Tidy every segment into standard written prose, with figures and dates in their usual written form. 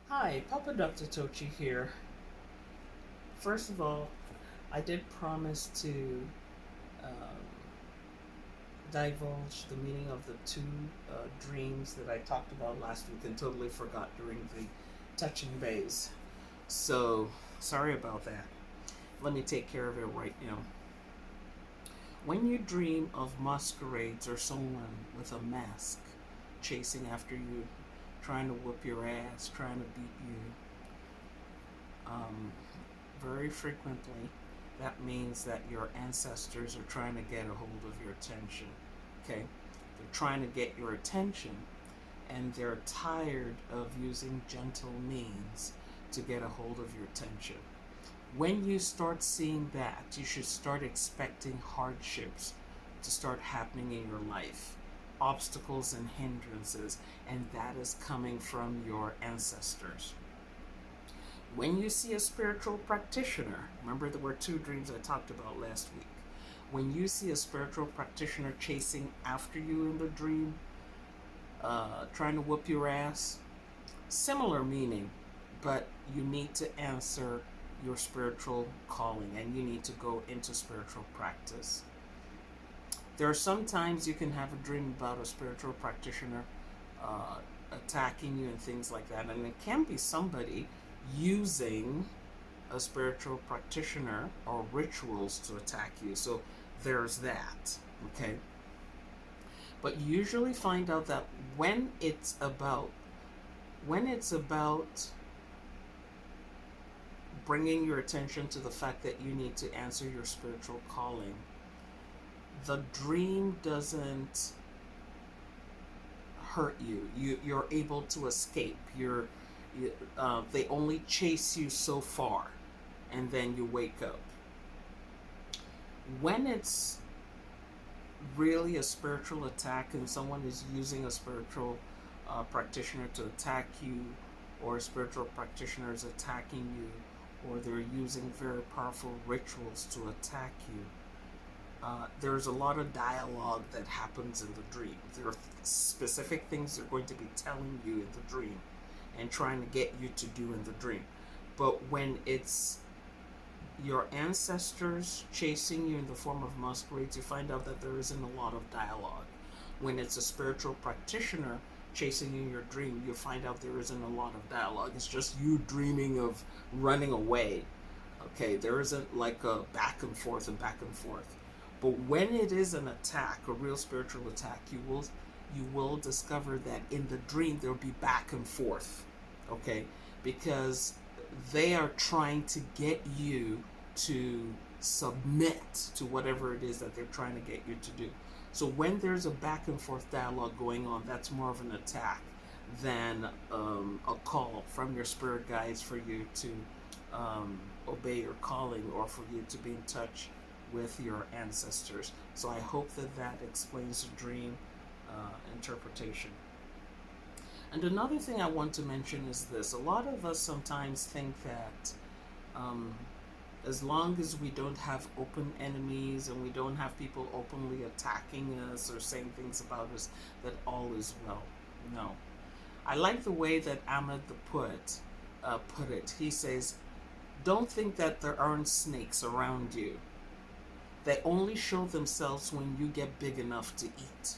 Hi, Papa Dr. Tochi here. First of all, I did promise to um, divulge the meaning of the two dreams that I talked about last week and totally forgot during the touching base. So, sorry about that. Let me take care of it right now. When you dream of masquerades or someone with a mask chasing after you, trying to whoop your ass, trying to beat you, um, very frequently, that means that your ancestors are trying to get a hold of your attention. Okay? They're trying to get your attention and they're tired of using gentle means to get a hold of your attention. When you start seeing that, you should start expecting hardships to start happening in your life, obstacles and hindrances, and that is coming from your ancestors. When you see a spiritual practitioner, remember there were two dreams I talked about last week. When you see a spiritual practitioner chasing after you in the dream, trying to whoop your ass, similar meaning, but you need to answer your spiritual calling and you need to go into spiritual practice. There are some times you can have a dream about a spiritual practitioner uh, attacking you and things like that, and it can be somebody using a spiritual practitioner or rituals to attack you. So there's that. Okay. But you usually find out that when it's about bringing your attention to the fact that you need to answer your spiritual calling, the dream doesn't hurt you. You're able to escape. They only chase you so far, and then you wake up. When it's really a spiritual attack and someone is using a spiritual practitioner to attack you, or a spiritual practitioner is attacking you, or they're using very powerful rituals to attack you, there's a lot of dialogue that happens in the dream. There are specific things they're going to be telling you in the dream and trying to get you to do in the dream. But when it's your ancestors chasing you in the form of masquerades, you find out that there isn't a lot of dialogue. When it's a spiritual practitioner chasing you in your dream, you find out there isn't a lot of dialogue. It's just you dreaming of running away. Okay, there isn't like a back and forth and back and forth. But when it is an attack, a real spiritual attack, you will discover that in the dream there'll be back and forth. Okay, because they are trying to get you to submit to whatever it is that they're trying to get you to do. So when there's a back and forth dialogue going on, that's more of an attack than a call from your spirit guides for you to obey your calling or for you to be in touch with your ancestors. So I hope that that explains the dream interpretation. And another thing I want to mention is this: a lot of us sometimes think that um, as long as we don't have open enemies and we don't have people openly attacking us or saying things about us, that all is well. No. I like the way that Ahmed the poet put it. He says, don't think that there aren't snakes around you. They only show themselves when you get big enough to eat.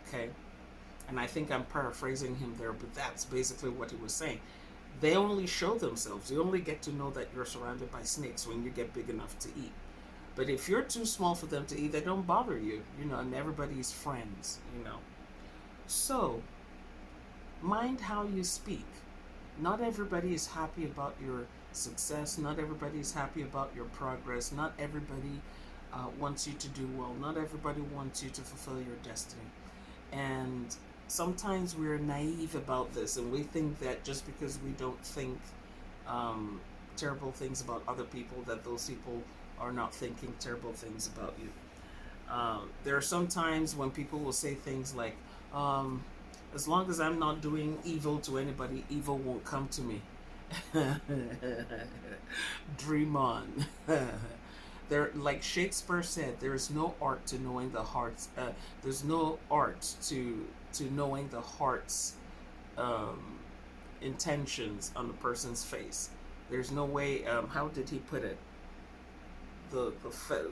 Okay? And I think I'm paraphrasing him there, but that's basically what he was saying. They only show themselves. You only get to know that you're surrounded by snakes when you get big enough to eat. But if you're too small for them to eat, they don't bother you, and everybody's friends. So, mind how you speak. Not everybody is happy about your success. Not everybody is happy about your progress. Not everybody wants you to do well. Not everybody wants you to fulfill your destiny. And sometimes we're naive about this and we think that just because we don't think terrible things about other people, that those people are not thinking terrible things about you. There are some times when people will say things like, as long as I'm not doing evil to anybody, evil won't come to me. Dream on. There, like Shakespeare said, there is no art to knowing the hearts. There's no art to knowing the hearts um, intentions on the person's face. There's no way. How did he put it? The the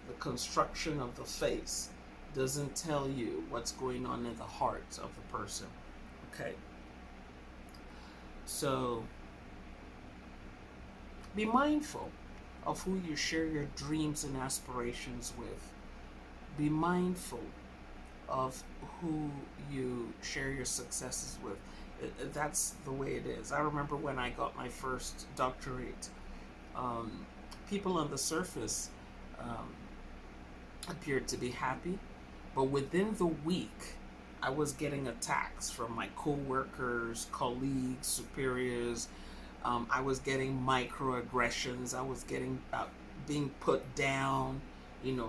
the construction of the face doesn't tell you what's going on in the heart of the person. Okay, so be mindful of who you share your dreams and aspirations with. Be mindful of who you share your successes with. That's the way it is. I remember when I got my first doctorate, um, people on the surface um, appeared to be happy, but within the week, I was getting attacks from my co-workers, colleagues, superiors. I was getting microaggressions. I was getting being put down,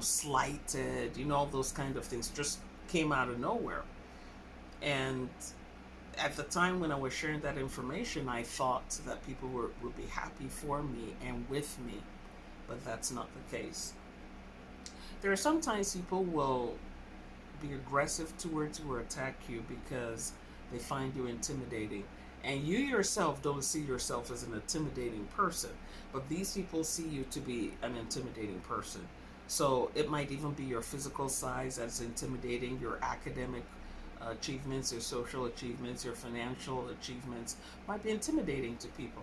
slighted, all those kind of things just came out of nowhere. And at the time when I was sharing that information, I thought that people would be happy for me and with me, but that's not the case. There are sometimes people will be aggressive towards you or attack you because they find you intimidating. And you yourself don't see yourself as an intimidating person, but these people see you to be an intimidating person. So it might even be your physical size that's intimidating, your academic achievements, your social achievements, your financial achievements might be intimidating to people.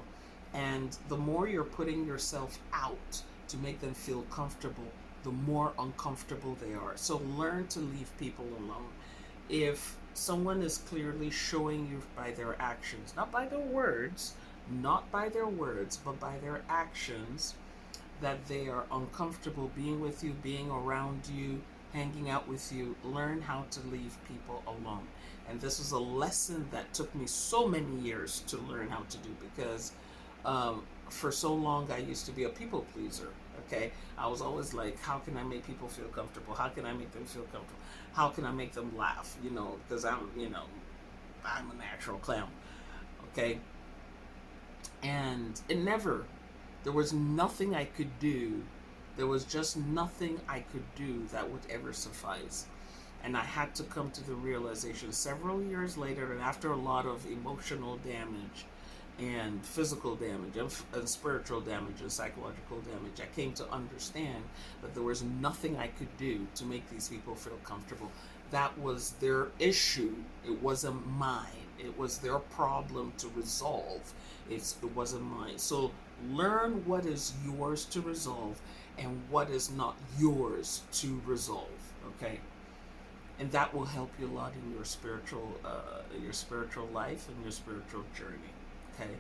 And the more you're putting yourself out to make them feel comfortable, the more uncomfortable they are. So learn to leave people alone. If someone is clearly showing you by their actions, not by their words, but by their actions, that they are uncomfortable being with you, being around you, hanging out with you, learn how to leave people alone. And this was a lesson that took me so many years to learn how to do, because for so long I used to be a people pleaser. Okay, I was always like, how can I make people feel comfortable? How can I make them feel comfortable? How can I make them laugh? Because I'm a natural clown. Okay, and there was nothing I could do. There was just nothing I could do that would ever suffice. And I had to come to the realization several years later, and after a lot of emotional damage and physical damage and spiritual damage and psychological damage, I came to understand that there was nothing I could do to make these people feel comfortable. That was their issue. It wasn't mine. It was their problem to resolve. It wasn't mine. So learn what is yours to resolve and what is not yours to resolve. Okay, and that will help you a lot in your spiritual life and your spiritual journey. Okay.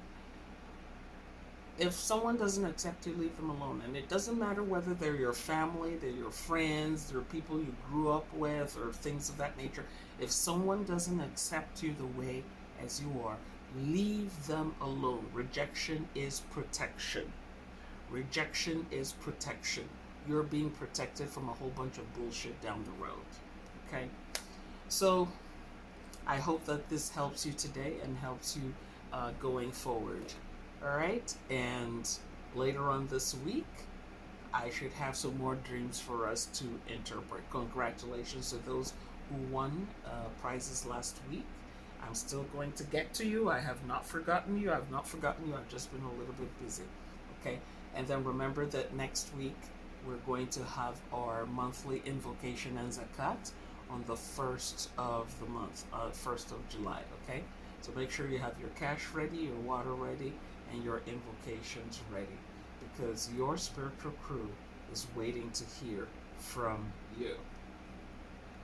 If someone doesn't accept you, leave them alone. And it doesn't matter whether they're your family, they're your friends, they're people you grew up with, or things of that nature. If someone doesn't accept you the way as you are, leave them alone. Rejection is protection. Rejection is protection. You're being protected from a whole bunch of bullshit down the road. Okay? So, I hope that this helps you today and helps you going forward. All right, and later on this week, I should have some more dreams for us to interpret. Congratulations to those who won prizes last week. I'm still going to get to you. I have not forgotten you. I've not forgotten you. I've just been a little bit busy. Okay, and then remember that next week we're going to have our monthly invocation and zakat on the 1st of the month, 1st of July. Okay. So make sure you have your cash ready, your water ready, and your invocations ready, because your spiritual crew is waiting to hear from you.